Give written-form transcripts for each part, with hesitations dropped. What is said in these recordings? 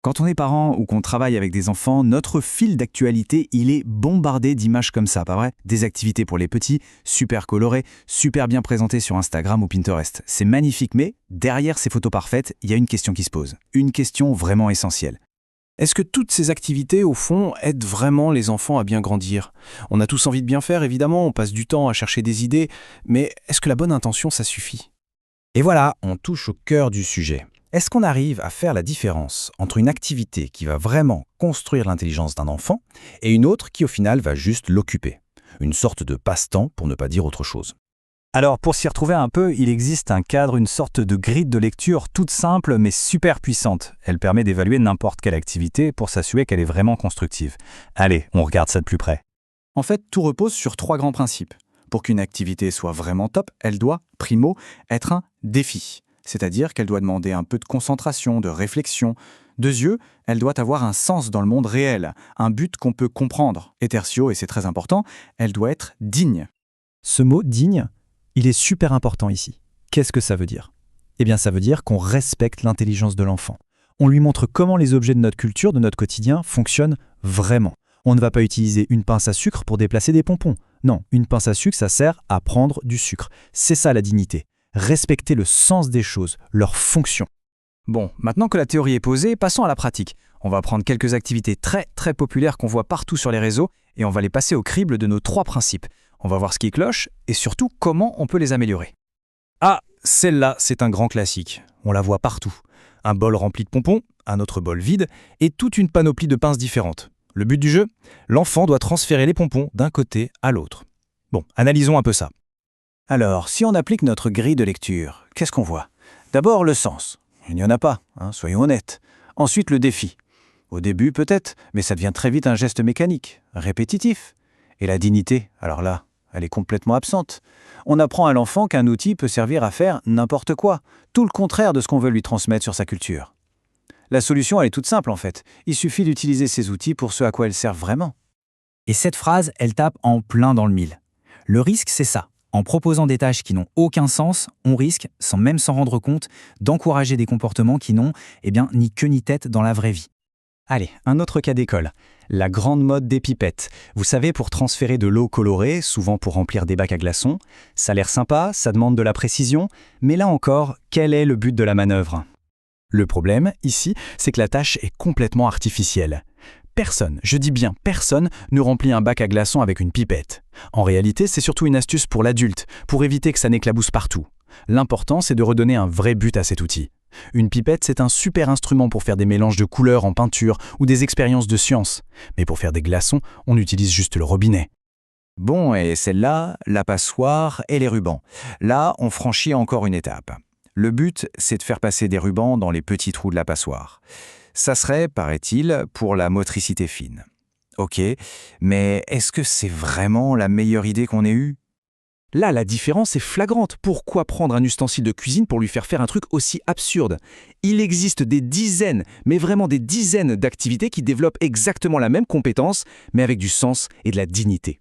Quand on est parent ou qu'on travaille avec des enfants, notre fil d'actualité, il est bombardé d'images comme ça, pas vrai? Des activités pour les petits, super colorées, super bien présentées sur Instagram ou Pinterest. C'est magnifique, mais derrière ces photos parfaites, il y a une question qui se pose. Une question vraiment essentielle. Est-ce que toutes ces activités, au fond, aident vraiment les enfants à bien grandir? On a tous envie de bien faire, évidemment, on passe du temps à chercher des idées, mais est-ce que la bonne intention, ça suffit? Et voilà, on touche au cœur du sujet. Est-ce qu'on arrive à faire la différence entre une activité qui va vraiment construire l'intelligence d'un enfant et une autre qui au final va juste l'occuper? Une sorte de passe-temps pour ne pas dire autre chose. Alors pour s'y retrouver un peu, il existe un cadre, une sorte de grille de lecture toute simple mais super puissante. Elle permet d'évaluer n'importe quelle activité pour s'assurer qu'elle est vraiment constructive. Allez, on regarde ça de plus près. En fait, tout repose sur 3 grands principes. Pour qu'une activité soit vraiment top, elle doit, primo, être un défi. C'est-à-dire qu'elle doit demander un peu de concentration, de réflexion. Deuxièmement, elle doit avoir un sens dans le monde réel, un but qu'on peut comprendre. Et tertio, et c'est très important, elle doit être digne. Ce mot « digne », il est super important ici. Qu'est-ce que ça veut dire? Eh bien, ça veut dire qu'on respecte l'intelligence de l'enfant. On lui montre comment les objets de notre culture, de notre quotidien, fonctionnent vraiment. On ne va pas utiliser une pince à sucre pour déplacer des pompons. Non, une pince à sucre, ça sert à prendre du sucre. C'est ça la dignité. Respecter le sens des choses, leur fonction. Bon, maintenant que la théorie est posée, passons à la pratique. On va prendre quelques activités très populaires qu'on voit partout sur les réseaux et on va les passer au crible de nos 3 principes. On va voir ce qui cloche et surtout comment on peut les améliorer. Ah, celle-là, c'est un grand classique. On la voit partout. Un bol rempli de pompons, un autre bol vide et toute une panoplie de pinces différentes. Le but du jeu? L'enfant doit transférer les pompons d'un côté à l'autre. Bon, analysons un peu ça. Alors, si on applique notre grille de lecture, qu'est-ce qu'on voit? D'abord, le sens. Il n'y en a pas, soyons honnêtes. Ensuite, le défi. Au début, peut-être, mais ça devient très vite un geste mécanique, répétitif. Et la dignité, alors là, elle est complètement absente. On apprend à l'enfant qu'un outil peut servir à faire n'importe quoi, tout le contraire de ce qu'on veut lui transmettre sur sa culture. La solution, elle est toute simple en fait. Il suffit d'utiliser ces outils pour ce à quoi elles servent vraiment. Et cette phrase, elle tape en plein dans le mille. Le risque, c'est ça. En proposant des tâches qui n'ont aucun sens, on risque, sans même s'en rendre compte, d'encourager des comportements qui n'ont, ni queue ni tête dans la vraie vie. Allez, un autre cas d'école. La grande mode des pipettes. Vous savez, pour transférer de l'eau colorée, souvent pour remplir des bacs à glaçons, ça a l'air sympa, ça demande de la précision, mais là encore, quel est le but de la manœuvre? Le problème, ici, c'est que la tâche est complètement artificielle. Personne, je dis bien personne, ne remplit un bac à glaçons avec une pipette. En réalité, c'est surtout une astuce pour l'adulte, pour éviter que ça n'éclabousse partout. L'important, c'est de redonner un vrai but à cet outil. Une pipette, c'est un super instrument pour faire des mélanges de couleurs en peinture ou des expériences de science. Mais pour faire des glaçons, on utilise juste le robinet. Bon, et celle-là, la passoire et les rubans. Là, on franchit encore une étape. Le but, c'est de faire passer des rubans dans les petits trous de la passoire. Ça serait, paraît-il, pour la motricité fine. Ok, mais est-ce que c'est vraiment la meilleure idée qu'on ait eue? Là, la différence est flagrante. Pourquoi prendre un ustensile de cuisine pour lui faire faire un truc aussi absurde? Il existe des dizaines, mais vraiment des dizaines d'activités qui développent exactement la même compétence, mais avec du sens et de la dignité.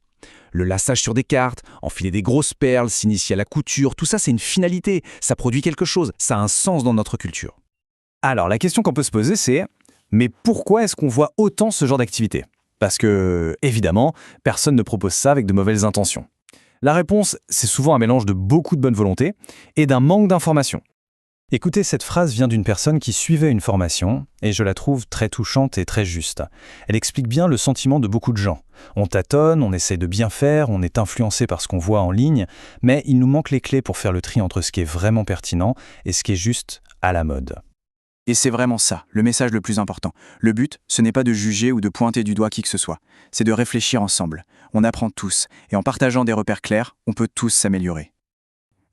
Le laçage sur des cartes, enfiler des grosses perles, s'initier à la couture, tout ça c'est une finalité, ça produit quelque chose, ça a un sens dans notre culture. Alors la question qu'on peut se poser c'est, mais pourquoi est-ce qu'on voit autant ce genre d'activité? Parce que, évidemment, personne ne propose ça avec de mauvaises intentions. La réponse, c'est souvent un mélange de beaucoup de bonne volonté et d'un manque d'information. Écoutez, cette phrase vient d'une personne qui suivait une formation, et je la trouve très touchante et très juste. Elle explique bien le sentiment de beaucoup de gens. On tâtonne, on essaie de bien faire, on est influencé par ce qu'on voit en ligne, mais il nous manque les clés pour faire le tri entre ce qui est vraiment pertinent et ce qui est juste à la mode. Et c'est vraiment ça, le message le plus important. Le but, ce n'est pas de juger ou de pointer du doigt qui que ce soit. C'est de réfléchir ensemble. On apprend tous, et en partageant des repères clairs, on peut tous s'améliorer.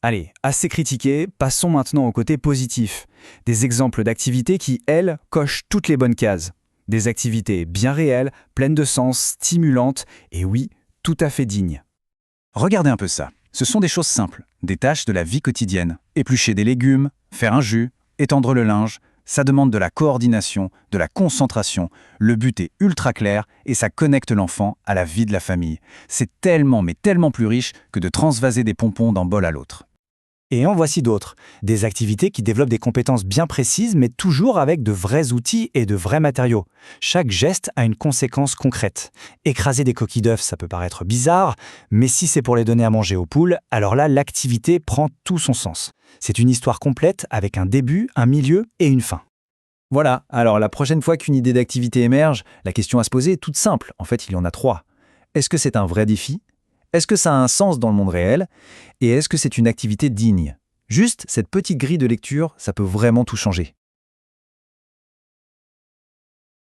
Allez, assez critiqué, passons maintenant au côté positif. Des exemples d'activités qui, elles, cochent toutes les bonnes cases. Des activités bien réelles, pleines de sens, stimulantes, et oui, tout à fait dignes. Regardez un peu ça. Ce sont des choses simples, des tâches de la vie quotidienne. Éplucher des légumes, faire un jus, étendre le linge. Ça demande de la coordination, de la concentration. Le but est ultra clair et ça connecte l'enfant à la vie de la famille. C'est tellement, mais tellement plus riche que de transvaser des pompons d'un bol à l'autre. Et en voici d'autres. Des activités qui développent des compétences bien précises, mais toujours avec de vrais outils et de vrais matériaux. Chaque geste a une conséquence concrète. Écraser des coquilles d'œufs, ça peut paraître bizarre, mais si c'est pour les donner à manger aux poules, alors là, l'activité prend tout son sens. C'est une histoire complète avec un début, un milieu et une fin. Voilà, alors la prochaine fois qu'une idée d'activité émerge, la question à se poser est toute simple. En fait, il y en a 3. Est-ce que c'est un vrai défi ? Est-ce que ça a un sens dans le monde réel ? Et est-ce que c'est une activité digne ? Juste cette petite grille de lecture, ça peut vraiment tout changer.